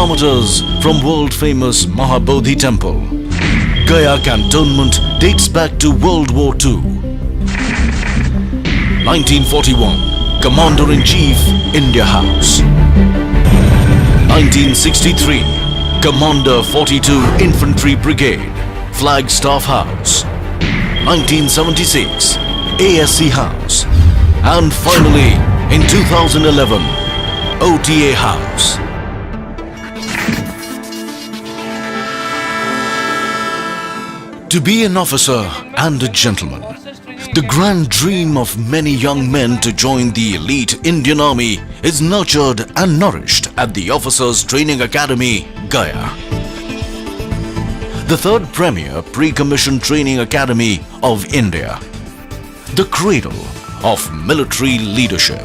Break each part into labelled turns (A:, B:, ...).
A: kilometers from world-famous Mahabodhi Temple. Gaya cantonment dates back to World War II. 1941, Commander-in-Chief, India House. 1963, Commander 42 Infantry Brigade, Flagstaff House. 1976, ASC House. And finally, in 2011, OTA House. To be an officer and a gentleman, the grand dream of many young men to join the elite Indian Army is nurtured and nourished at the Officers Training Academy, Gaya. The third premier pre-commissioned training academy of India. The cradle of military leadership.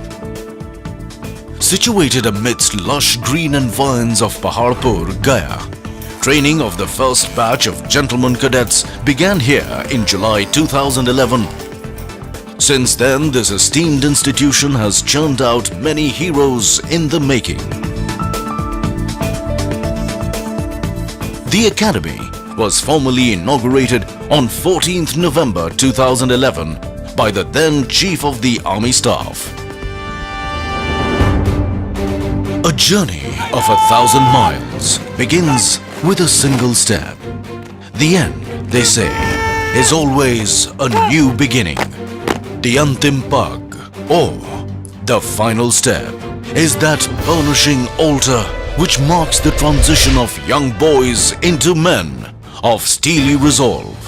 A: Situated amidst lush green environs of Paharpur, Gaya, training of the first batch of gentlemen cadets began here in July 2011. Since then, this esteemed institution has churned out many heroes in the making. The academy was formally inaugurated on 14th November 2011 by the then Chief of the Army Staff. A journey of 1,000 miles begins with a single step. The end, they say, is always a new beginning. The Antim Pag, or the final step, is that burnishing altar which marks the transition of young boys into men of steely resolve,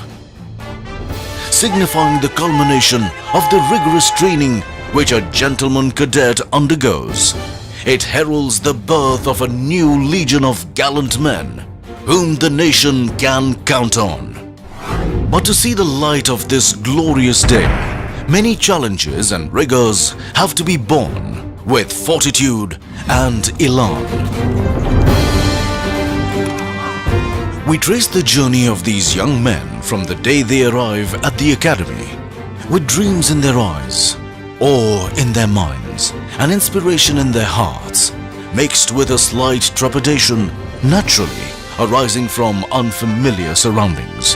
A: signifying the culmination of the rigorous training which a gentleman cadet undergoes. It heralds the birth of a new legion of gallant men whom the nation can count on. But to see the light of this glorious day, many challenges and rigors have to be borne with fortitude and elan. We trace the journey of these young men from the day they arrive at the academy, with dreams in their eyes, awe in their minds, and inspiration in their hearts, mixed with a slight trepidation naturally arising from unfamiliar surroundings.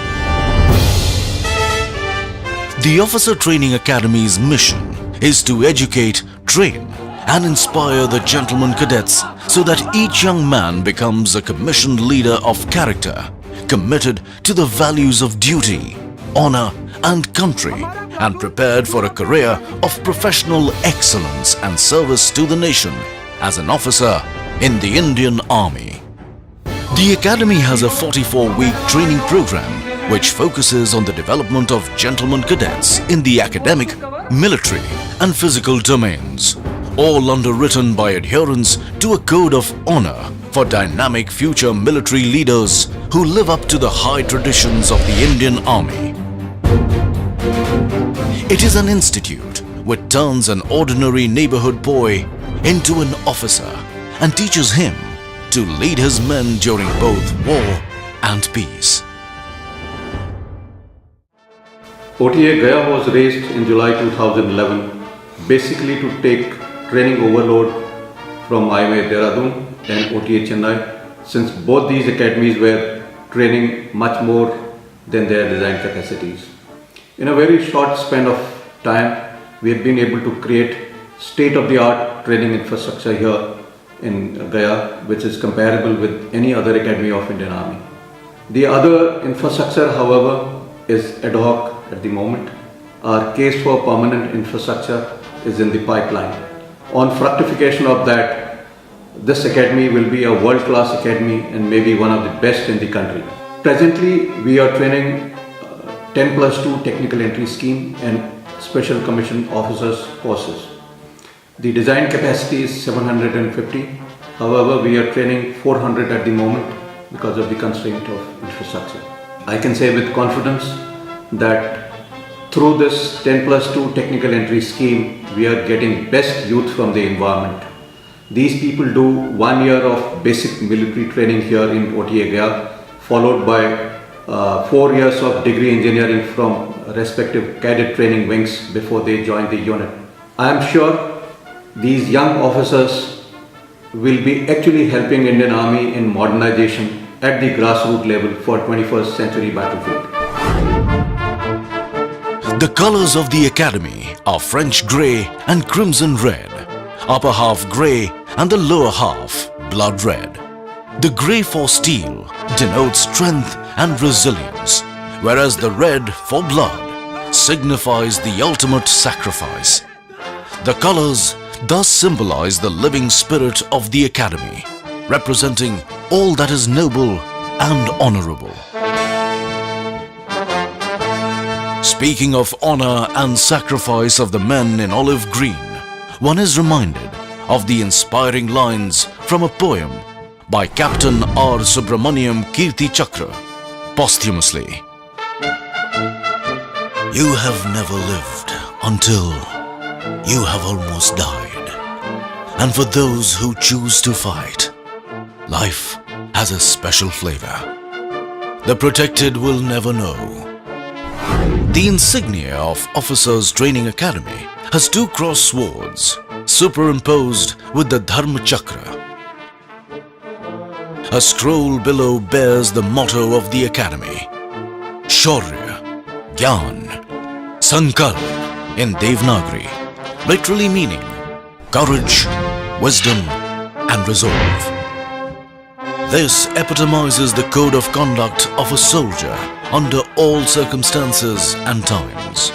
A: The Officer Training Academy's mission is to educate, train, and inspire the gentlemen cadets so that each young man becomes a commissioned leader of character, committed to the values of duty, honor, and country, and prepared for a career of professional excellence and service to the nation as an officer in the Indian Army. The Academy has a 44-week training program which focuses on the development of gentlemen cadets in the academic, military, and physical domains, all underwritten by adherence to a code of honor for dynamic future military leaders who live up to the high traditions of the Indian Army. It is an institute which turns an ordinary neighborhood boy into an officer and teaches him to lead his men during both war and peace.
B: OTA Gaya was raised in July 2011 basically to take training overload from IMA Dehradun and OTA Chennai, since both these academies were training much more than their design capacities. In a very short span of time, we have been able to create state-of-the-art training infrastructure here in Gaya, which is comparable with any other academy of Indian Army. The other infrastructure, however, is ad hoc at the moment. Our case for permanent infrastructure is in the pipeline. On fructification of that, this academy will be a world-class academy and maybe one of the best in the country. Presently, we are training 10+2 technical entry scheme and special commissioned officers courses. The design capacity is 750. However, we are training 400 at the moment because of the constraint of infrastructure. I can say with confidence that through this 10+2 technical entry scheme, we are getting best youth from the environment. These people do 1 year of basic military training here in OTA Gaya, followed by 4 years of degree engineering from respective cadet training wings before they join the unit. I am sure these young officers will be actually helping Indian Army in modernization at the grassroots level for 21st century battlefield.
A: The colors of the academy are French grey and crimson red, upper half grey and the lower half blood red. The grey for steel denotes strength and resilience, whereas the red for blood signifies the ultimate sacrifice. The colors thus symbolize the living spirit of the academy, representing all that is noble and honorable. Speaking of honor and sacrifice of the men in olive green, one is reminded of the inspiring lines from a poem by Captain R. Subramaniam Kirti Chakra, posthumously. You have never lived until you have almost died. And for those who choose to fight, life has a special flavor. The protected will never know. The insignia of Officers Training Academy has two cross swords superimposed with the Dharma Chakra. A scroll below bears the motto of the academy, Shaurya, Gyan, Sankalp in Devanagari, literally meaning courage, wisdom and resolve. This epitomizes the code of conduct of a soldier under all circumstances and times.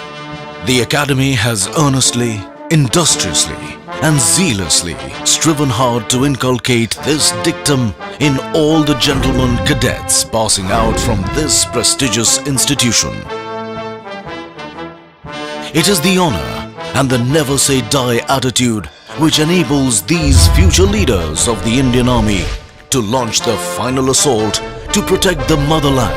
A: The academy has earnestly, industriously and zealously striven hard to inculcate this dictum in all the gentlemen cadets passing out from this prestigious institution. It is the honor and the never say die attitude which enables these future leaders of the Indian Army to launch the final assault to protect the motherland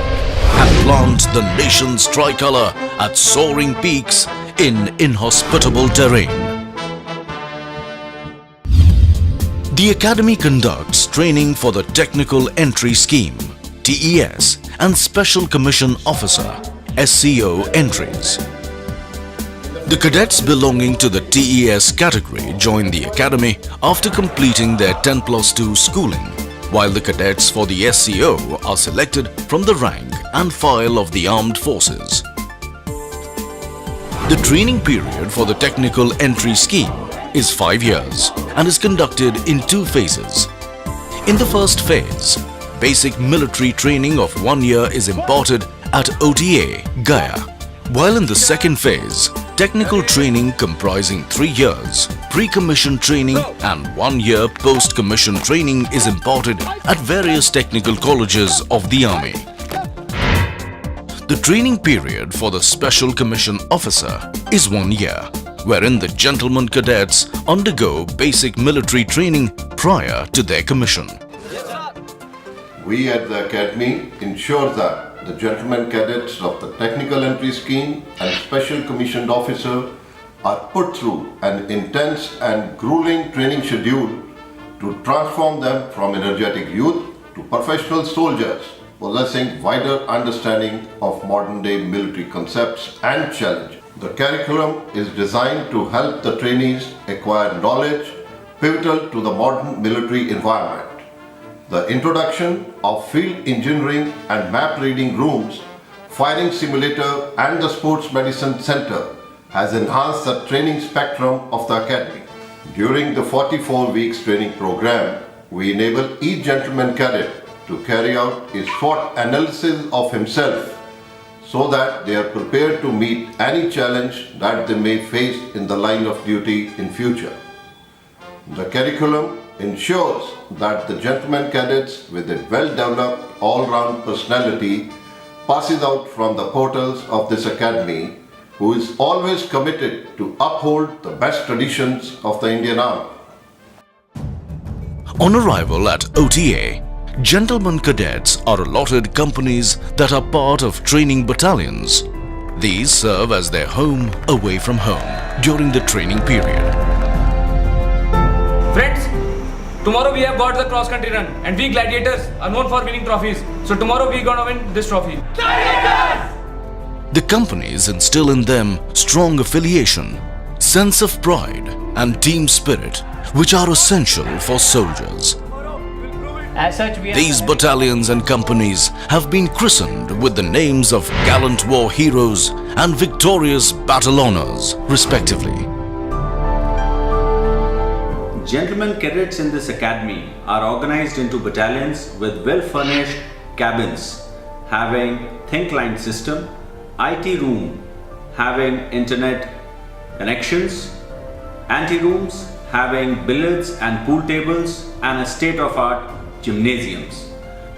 A: and plant the nation's tricolor at soaring peaks in inhospitable terrain. The Academy conducts training for the Technical Entry Scheme, TES, and Special Commission Officer, SCO entries. The cadets belonging to the TES category join the Academy after completing their 10+2 schooling, while the cadets for the SCO are selected from the rank and file of the armed forces. The training period for the Technical Entry Scheme is 5 years and is conducted in 2 phases. In the first phase, basic military training of 1 year is imparted at OTA, Gaya, while in the second phase, technical training comprising 3 years, pre-commission training and 1 year post-commission training is imparted at various technical colleges of the Army. The training period for the Special Commission Officer is 1 year, wherein the gentlemen cadets undergo basic military training prior to their commission.
C: We at the Academy ensure that the gentlemen cadets of the Technical Entry Scheme and Special Commissioned Officer are put through an intense and grueling training schedule to transform them from energetic youth to professional soldiers possessing wider understanding of modern-day military concepts and challenges. The curriculum is designed to help the trainees acquire knowledge pivotal to the modern military environment. The introduction of field engineering and map reading rooms, firing simulator and the sports medicine center has enhanced the training spectrum of the Academy. During the 44 weeks training program, we enable each gentleman cadet to carry out a SWOT analysis of himself so that they are prepared to meet any challenge that they may face in the line of duty in future. The curriculum ensures that the gentleman cadets with a well-developed all-round personality passes out from the portals of this academy, who is always committed to uphold the best traditions of the Indian Army.
A: On arrival at OTA, gentlemen cadets are allotted companies that are part of training battalions. These serve as their home away from home during the training period.
D: Friends, tomorrow we have got the cross country run and we gladiators are known for winning trophies. So tomorrow we gonna win this trophy.
A: The companies instill in them strong affiliation, sense of pride and team spirit which are essential for soldiers.
E: As such, we
A: These battalions and companies have been christened with the names of gallant war heroes and victorious battle honors, respectively.
F: Gentlemen cadets in this academy are organized into battalions with well-furnished cabins having think-line system, IT room having internet connections, ante-rooms having billiards and pool tables, and a state-of-art gymnasiums.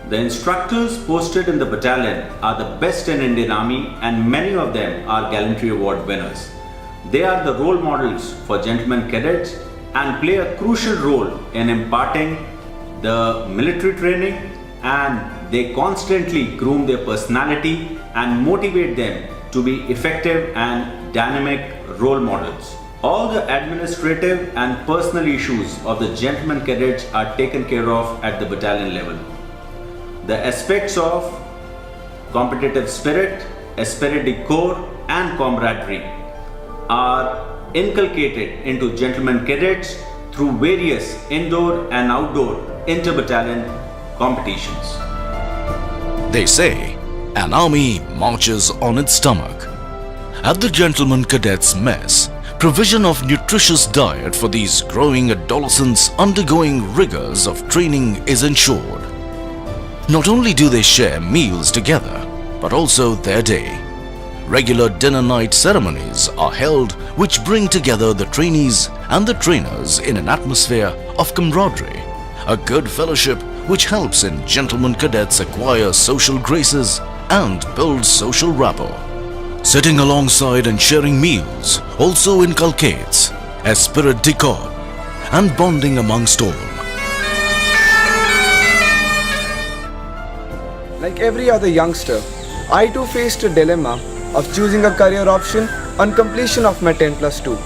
F: The instructors posted in the battalion are the best in Indian Army, and many of them are Gallantry Award winners. They are the role models for gentlemen cadets and play a crucial role in imparting the military training, and they constantly groom their personality and motivate them to be effective and dynamic role models. All the administrative and personal issues of the gentlemen cadets are taken care of at the battalion level. The aspects of competitive spirit, esprit de corps and camaraderie are inculcated into gentlemen cadets through various indoor and outdoor inter-battalion competitions.
A: They say an army marches on its stomach. At the Gentlemen Cadets Mess, provision of nutritious diet for these growing adolescents undergoing rigors of training is ensured. Not only do they share meals together, but also their day. Regular dinner night ceremonies are held which bring together the trainees and the trainers in an atmosphere of camaraderie, a good fellowship which helps in gentlemen cadets acquire social graces and build social rapport. Sitting alongside and sharing meals also inculcates esprit de corps and bonding amongst all.
G: Like every other youngster, I too faced a dilemma of choosing a career option on completion of my 10+2.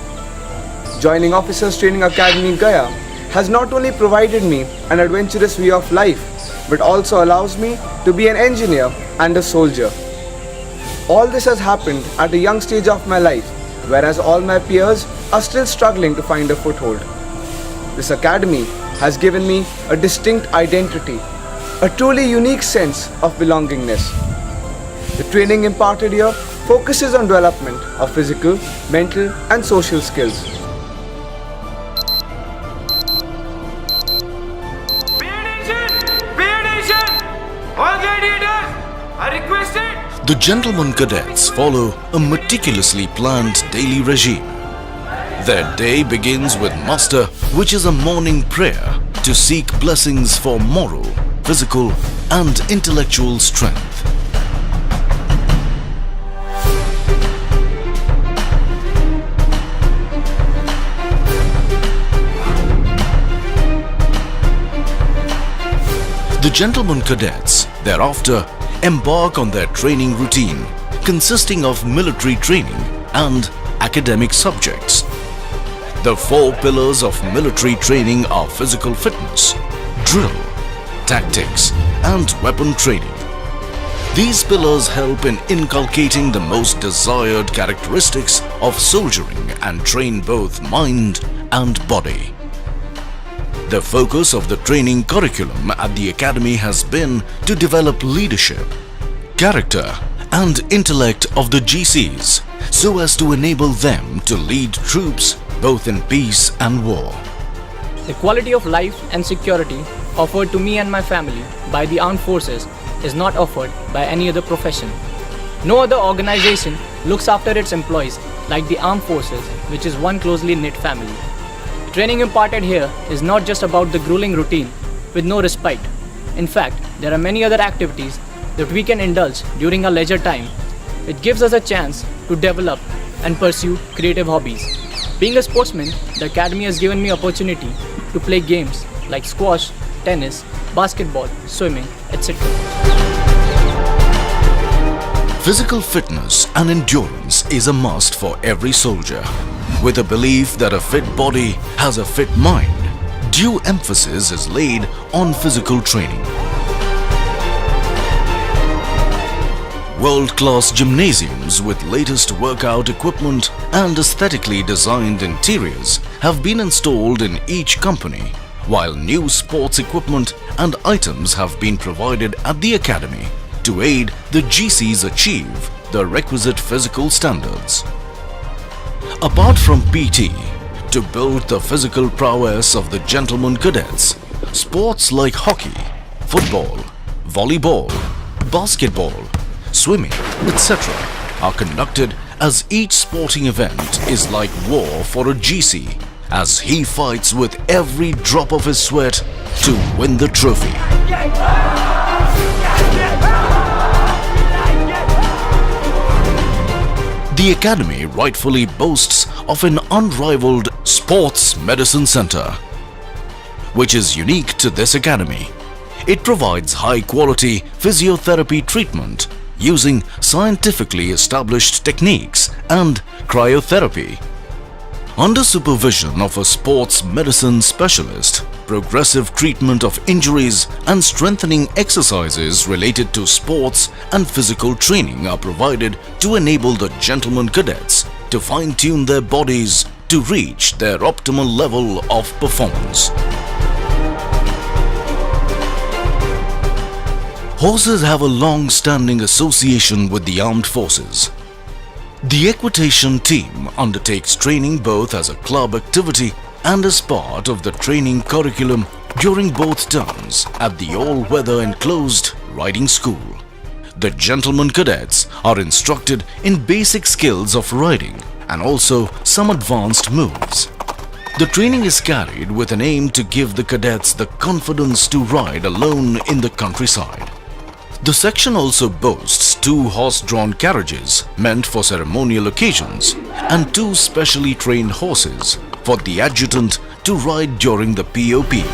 G: Joining Officers Training Academy Gaya has not only provided me an adventurous way of life, but also allows me to be an engineer and a soldier. All this has happened at a young stage of my life, whereas all my peers are still struggling to find a foothold. This academy has given me a distinct identity, a truly unique sense of belongingness. The training imparted here focuses on development of physical, mental and social skills.
D: All gladiators are requested.
A: The gentlemen cadets follow a meticulously planned daily regime. Their day begins with muster, which is a morning prayer to seek blessings for moral, physical and intellectual strength. The gentlemen cadets thereafter embark on their training routine consisting of military training and academic subjects. The four pillars of military training are physical fitness, drill, tactics and weapon training. These pillars help in inculcating the most desired characteristics of soldiering and train both mind and body. The focus of the training curriculum at the academy has been to develop leadership, character and intellect of the GCs so as to enable them to lead troops both in peace and war.
E: The quality of life and security offered to me and my family by the armed forces is not offered by any other profession. No other organization looks after its employees like the armed forces, which is one closely knit family. Training imparted here is not just about the grueling routine with no respite. In fact, there are many other activities that we can indulge during our leisure time. It gives us a chance to develop and pursue creative hobbies. Being a sportsman, the academy has given me opportunity to play games like squash, tennis, basketball, swimming, etc.
A: Physical fitness and endurance is a must for every soldier. With a belief that a fit body has a fit mind, due emphasis is laid on physical training. World-class gymnasiums with latest workout equipment and aesthetically designed interiors have been installed in each company, while new sports equipment and items have been provided at the academy to aid the GCs achieve the requisite physical standards. Apart from PT, to build the physical prowess of the gentleman cadets, sports like hockey, football, volleyball, basketball, swimming, etc. are conducted, as each sporting event is like war for a GC, as he fights with every drop of his sweat to win the trophy. The academy rightfully boasts of an unrivaled sports medicine center, which is unique to this academy. It provides high-quality physiotherapy treatment using scientifically established techniques and cryotherapy. Under supervision of a sports medicine specialist, progressive treatment of injuries and strengthening exercises related to sports and physical training are provided to enable the gentleman cadets to fine-tune their bodies to reach their optimal level of performance. Horses have a long-standing association with the armed forces. The equitation team undertakes training both as a club activity and as part of the training curriculum during both terms at the all-weather enclosed riding school. The gentleman cadets are instructed in basic skills of riding and also some advanced moves. The training is carried with an aim to give the cadets the confidence to ride alone in the countryside. The section also boasts 2 horse-drawn carriages meant for ceremonial occasions and 2 specially trained horses for the adjutant to ride during the POP.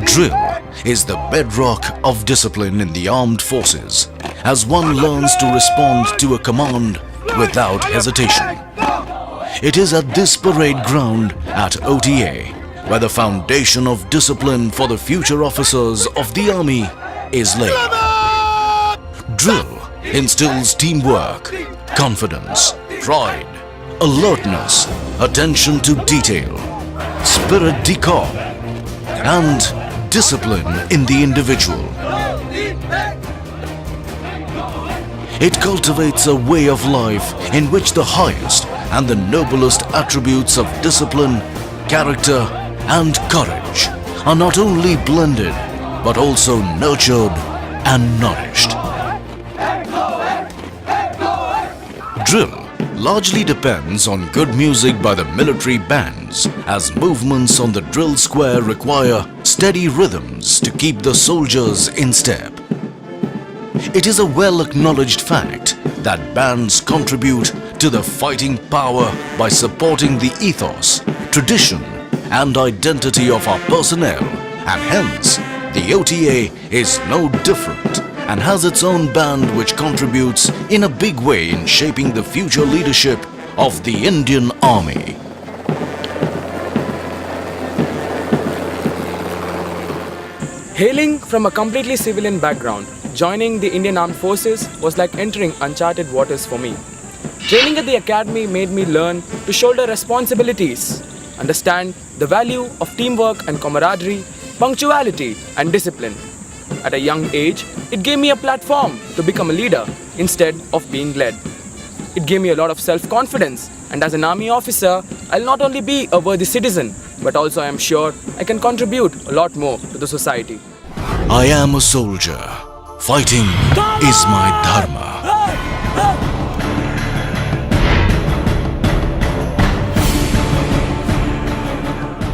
A: Drill is the bedrock of discipline in the armed forces, as one learns to respond to a command without hesitation. It is at this parade ground at OTA where the foundation of discipline for the future officers of the army is laid. Drill instills teamwork, confidence, pride, alertness, attention to detail, spirit de corps, and discipline in the individual. It cultivates a way of life in which the highest and the noblest attributes of discipline, character, and courage are not only blended but also nurtured and nourished. Drill largely depends on good music by the military bands, as movements on the drill square require steady rhythms to keep the soldiers in step. It is a well-acknowledged fact that bands contribute to the fighting power by supporting the ethos, tradition, and identity of our personnel, and hence the OTA is no different and has its own band which contributes in a big way in shaping the future leadership of the Indian Army.
G: Hailing from a completely civilian background, joining the Indian Armed Forces was like entering uncharted waters for me. Training at the academy made me learn to shoulder responsibilities, understand the value of teamwork and camaraderie, punctuality and discipline. At a young age, it gave me a platform to become a leader instead of being led. It gave me a lot of self-confidence, and as an army officer, I'll not only be a worthy citizen, but also I am sure I can contribute a lot more to the society.
A: I am a soldier. Fighting is my dharma.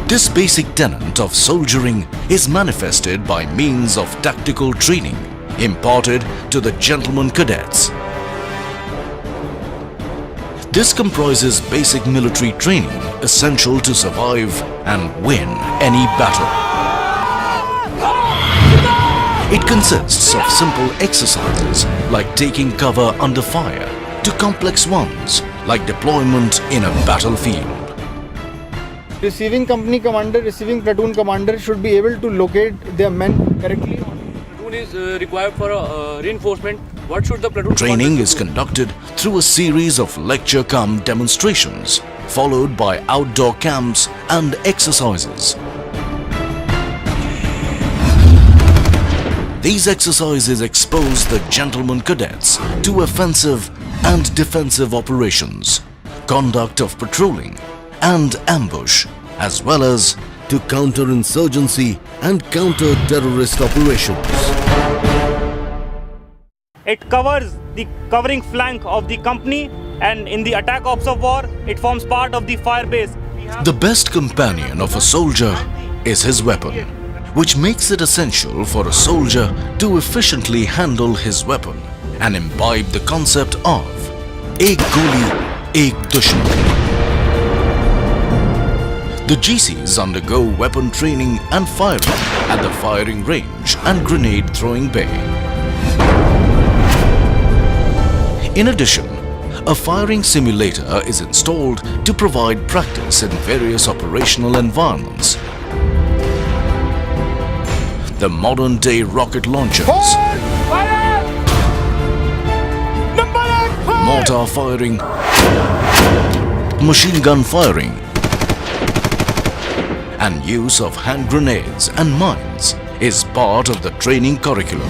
A: This basic tenet of soldiering is manifested by means of tactical training imparted to the gentleman cadets. This comprises basic military training essential to survive and win any battle. It consists of simple exercises like taking cover under fire to complex ones like deployment in a battlefield.
H: Receiving company commander, receiving platoon commander should be able to locate their men correctly.
D: Platoon is required for reinforcement. What should the platoon
A: Training
D: commander
A: is
D: do?
A: conducted through a series of lecture-cum demonstrations, followed by outdoor camps and exercises. These exercises expose the gentlemen cadets to offensive and defensive operations, conduct of patrolling and ambush, as well as to counter-insurgency and counter-terrorist operations.
I: It covers the covering flank of the company, and in the attack ops of war, it forms part of the fire base.
A: The best companion of a soldier is his weapon, which makes it essential for a soldier to efficiently handle his weapon and imbibe the concept of Ek Goli, Ek Dushman. The GCs undergo weapon training and firing at the firing range and grenade throwing bay. In addition, a firing simulator is installed to provide practice in various operational environments. The modern-day rocket launchers, mortar firing, machine gun firing, and use of hand grenades and mines is part of the training curriculum.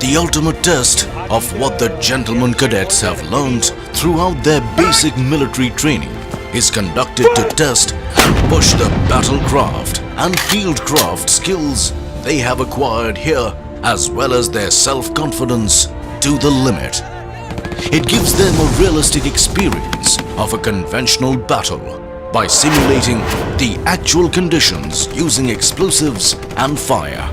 A: The ultimate test of what the gentlemen cadets have learned throughout their basic military training is conducted to test and push the battlecraft and fieldcraft skills they have acquired here, as well as their self-confidence, to the limit. It gives them a realistic experience of a conventional battle by simulating the actual conditions using explosives and fire.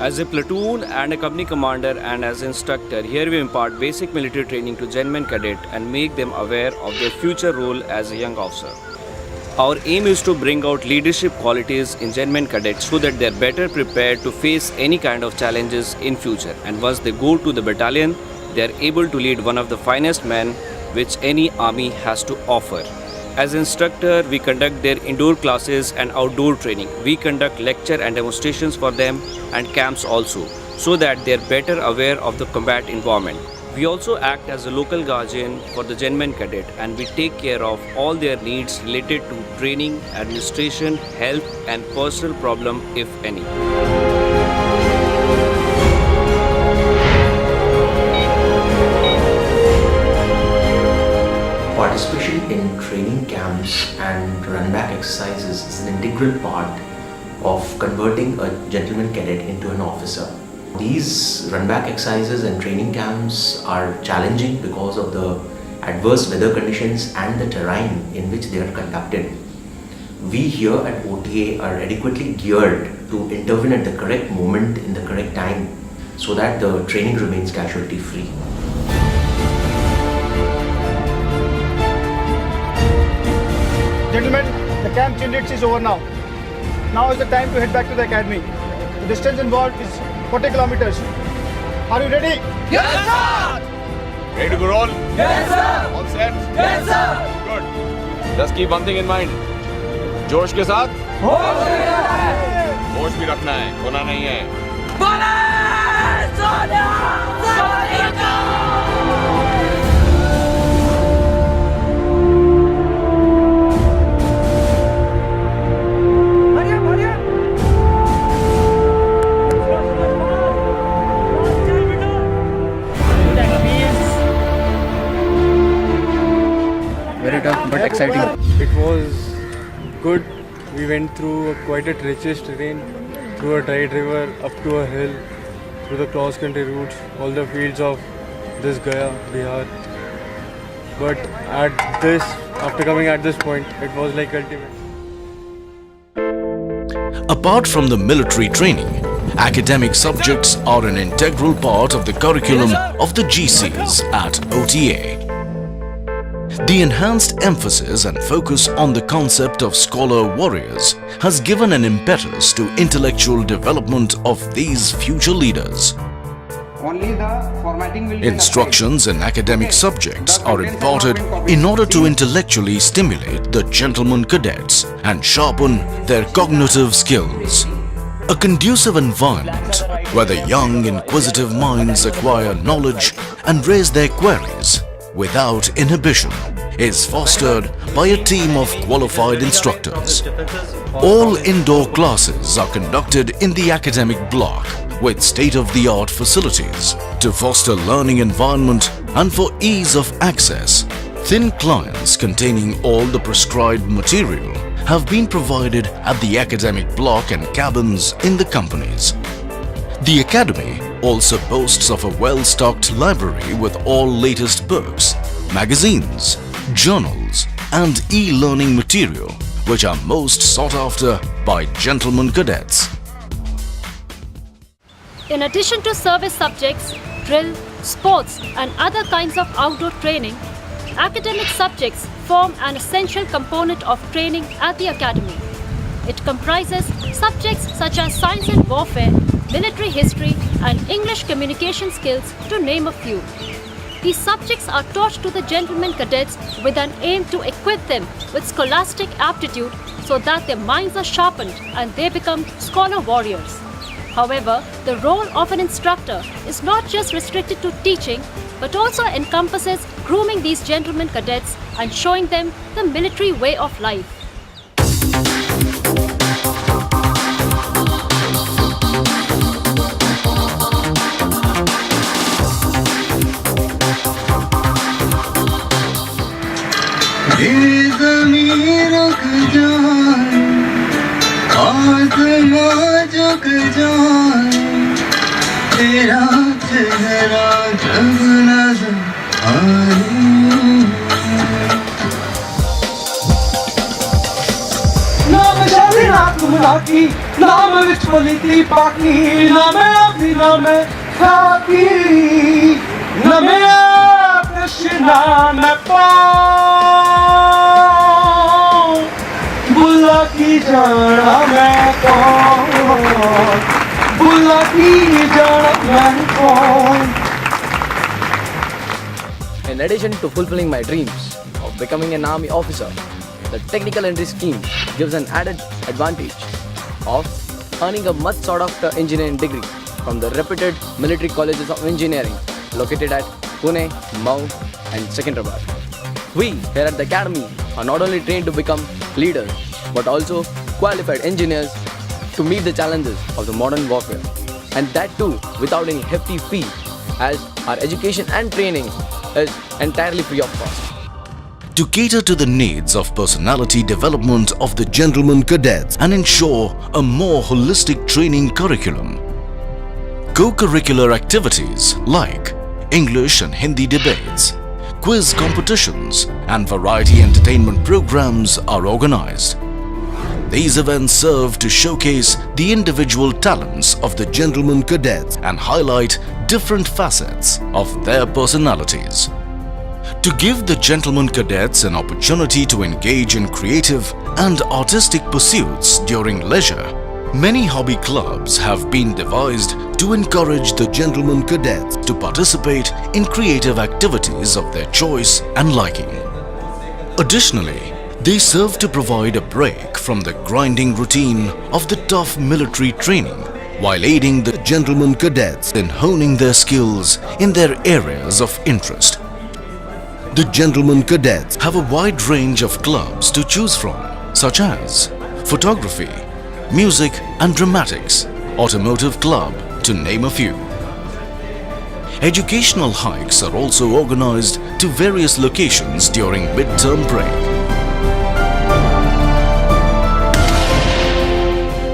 J: As a platoon and a company commander and as instructor, here we impart basic military training to gentlemen cadet and make them aware of their future role as a young officer. Our aim is to bring out leadership qualities in gentlemen cadets so that they are better prepared to face any kind of challenges in future, and once they go to the battalion, they are able to lead one of the finest men which any army has to offer. As instructor, we conduct their indoor classes and outdoor training. We conduct lecture and demonstrations for them and camps also, so that they are better aware of the combat environment. We also act as a local guardian for the gentlemen cadet, and we take care of all their needs related to training, administration, health and personal problem if any.
K: Participation in training camps and run-back exercises is an integral part of converting a gentleman cadet into an officer. These run-back exercises and training camps are challenging because of the adverse weather conditions and the terrain in which they are conducted. We here at OTA are adequately geared to intervene at the correct moment in the correct time so that the training remains casualty-free.
H: Gentlemen, the camp change is over now. Now is the time to head back to the academy. The distance involved is 40 kilometers. Are you ready?
L: Yes, sir!
M: Ready to go roll?
L: Yes, sir!
M: All set?
L: Yes, sir!
M: Good. Just keep one thing in mind. जोश के साथ होश भी रखना है, खोना नहीं है.
H: Very tough but exciting.
N: It was good. We went through quite a treacherous terrain, through a tight river, up to a hill, through the cross-country routes, all the fields of this Gaya, Bihar. But after coming at this point, it was like ultimate.
A: Apart from the military training, academic subjects are an integral part of the curriculum of the GCs at OTA. The enhanced emphasis and focus on the concept of scholar warriors has given an impetus to intellectual development of these future leaders.
O: Only the formatting will be
A: Instructions in academic subjects are imparted in order to intellectually stimulate the gentlemen cadets and sharpen their cognitive skills. A conducive environment where the young inquisitive minds acquire knowledge and raise their queries without inhibition is fostered by a team of qualified instructors. All indoor classes are conducted in the academic block with state-of-the-art facilities to foster learning environment and for ease of access. Thin clients containing all the prescribed material have been provided at the academic block and cabins in the companies. The academy also boasts of a well-stocked library with all latest books, magazines, journals and e-learning material which are most sought after by gentlemen cadets.
P: In addition to service subjects, drill, sports and other kinds of outdoor training, academic subjects form an essential component of training at the academy. It comprises subjects such as science and warfare, military history and English communication skills, to name a few. These subjects are taught to the gentlemen cadets with an aim to equip them with scholastic aptitude so that their minds are sharpened and they become scholar warriors. However, the role of an instructor is not just restricted to teaching but also encompasses grooming these gentlemen cadets and showing them the military way of life.
L: नाम जाने रात मुलाकी नाम विच मलिती पाकी नाम अपनी नाम खाकी नाम कृष्णा मैं पाऊं बुला की जाना मैं कौन बुला की जाना मैं कौन.
E: In addition to fulfilling my dreams of becoming an army officer, the technical entry scheme gives an added advantage of earning a much sought after engineering degree from the reputed military colleges of engineering located at Pune, Mau and Secunderabad. We here at the academy are not only trained to become leaders but also qualified engineers to meet the challenges of the modern warfare, and that too without any hefty fee, as our education and training is entirely free of cost.
A: To cater to the needs of personality development of the gentlemen cadets and ensure a more holistic training curriculum, co-curricular activities like English and Hindi debates, quiz competitions and variety entertainment programs are organized. These events serve to showcase the individual talents of the gentlemen cadets and highlight different facets of their personalities. To give the gentlemen cadets an opportunity to engage in creative and artistic pursuits during leisure, many hobby clubs have been devised to encourage the gentlemen cadets to participate in creative activities of their choice and liking. Additionally, they serve to provide a break from the grinding routine of the tough military training while aiding the gentlemen cadets in honing their skills in their areas of interest. The gentlemen cadets have a wide range of clubs to choose from, such as photography, music and dramatics, automotive club, to name a few. Educational hikes are also organized to various locations during mid-term break.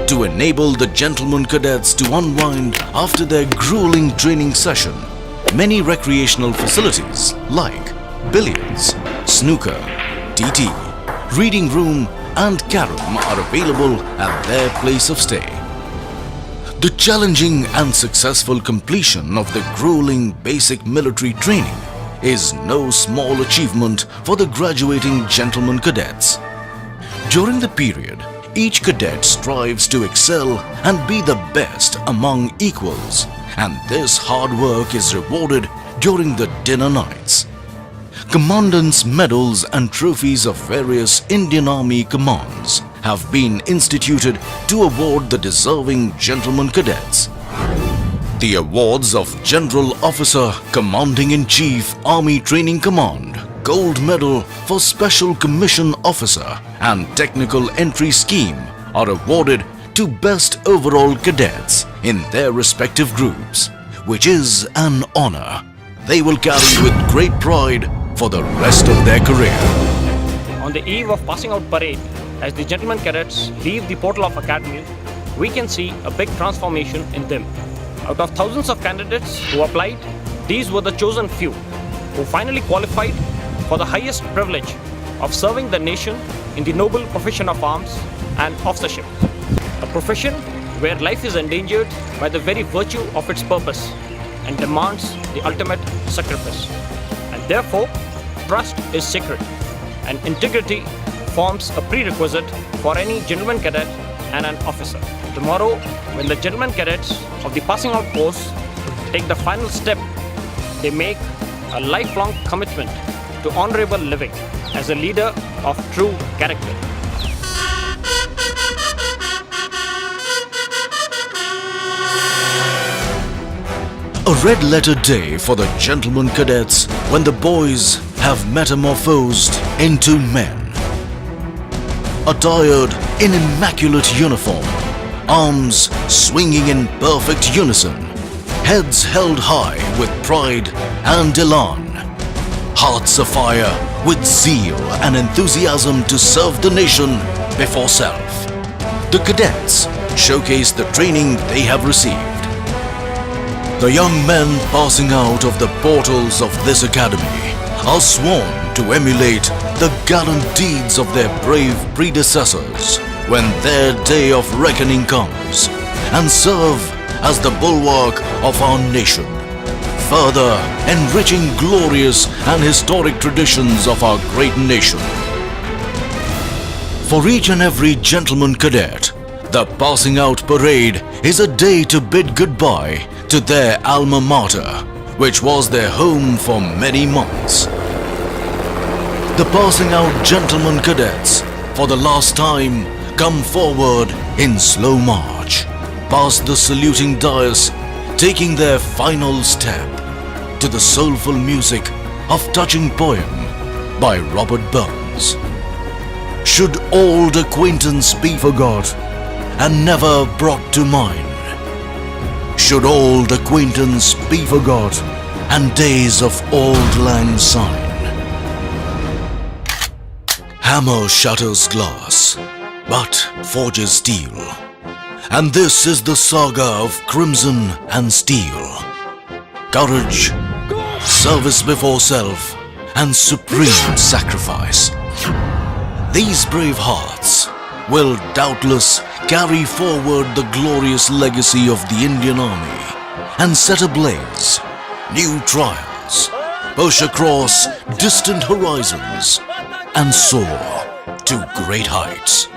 A: To enable the gentlemen cadets to unwind after their grueling training session, many recreational facilities like billiards, snooker, TT, reading room and carom are available at their place of stay. The challenging and successful completion of the grueling basic military training is no small achievement for the graduating gentlemen cadets. During the period, each cadet strives to excel and be the best among equals, and this hard work is rewarded during the dinner nights. Commandants' medals and trophies of various Indian Army commands have been instituted to award the deserving gentlemen cadets. The awards of General Officer Commanding-in-Chief Army Training Command, Gold Medal for Special Commission Officer and Technical Entry Scheme are awarded to Best Overall Cadets in their respective groups, which is an honor they will carry with great pride for the rest of their career.
Q: On the eve of passing out parade, as the gentlemen cadets leave the portal of academy, we can see a big transformation in them. Out of thousands of candidates who applied, these were the chosen few who finally qualified for the highest privilege of serving the nation in the noble profession of arms and officership. A profession where life is endangered by the very virtue of its purpose and demands the ultimate sacrifice. And therefore, trust is sacred and integrity forms a prerequisite for any gentleman cadet and an officer. Tomorrow, when the gentlemen cadets of the passing out course take the final step, they make a lifelong commitment to honorable living as a leader of true character.
A: A red letter day for the gentlemen cadets when the boys have metamorphosed into men. Attired in immaculate uniform, arms swinging in perfect unison, heads held high with pride and elan, hearts afire with zeal and enthusiasm to serve the nation before self. The cadets showcase the training they have received. The young men passing out of the portals of this academy are sworn to emulate the gallant deeds of their brave predecessors when their day of reckoning comes and serve as the bulwark of our nation, further enriching glorious and historic traditions of our great nation. For each and every gentleman cadet, the passing out parade is a day to bid goodbye to their alma mater, which was their home for many months. The passing out gentlemen cadets, for the last time, come forward in slow march, past the saluting dais, taking their final step to the soulful music of touching poem by Robert Burns. Should old acquaintance be forgot and never brought to mind? Should old acquaintance be forgot and days of old lang syne? Hammer shatters glass, but forges steel, and this is the saga of crimson and steel. Courage, service before self, and supreme sacrifice. These brave hearts will doubtless carry forward the glorious legacy of the Indian Army and set ablaze new trials, push across distant horizons, and soar to great heights.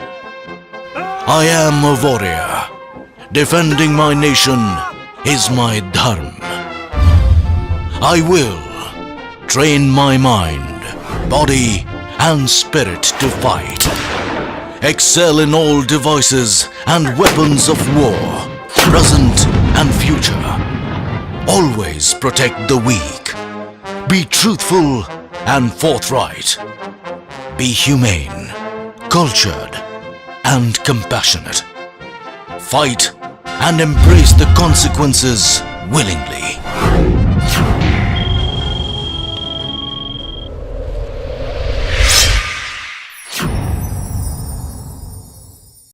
A: I am a warrior. Defending my nation is my dharma. I will train my mind, body, and spirit to fight. Excel in all devices and weapons of war, present and future. Always protect the weak. Be truthful and forthright. Be humane, cultured, and compassionate. Fight and embrace the consequences willingly.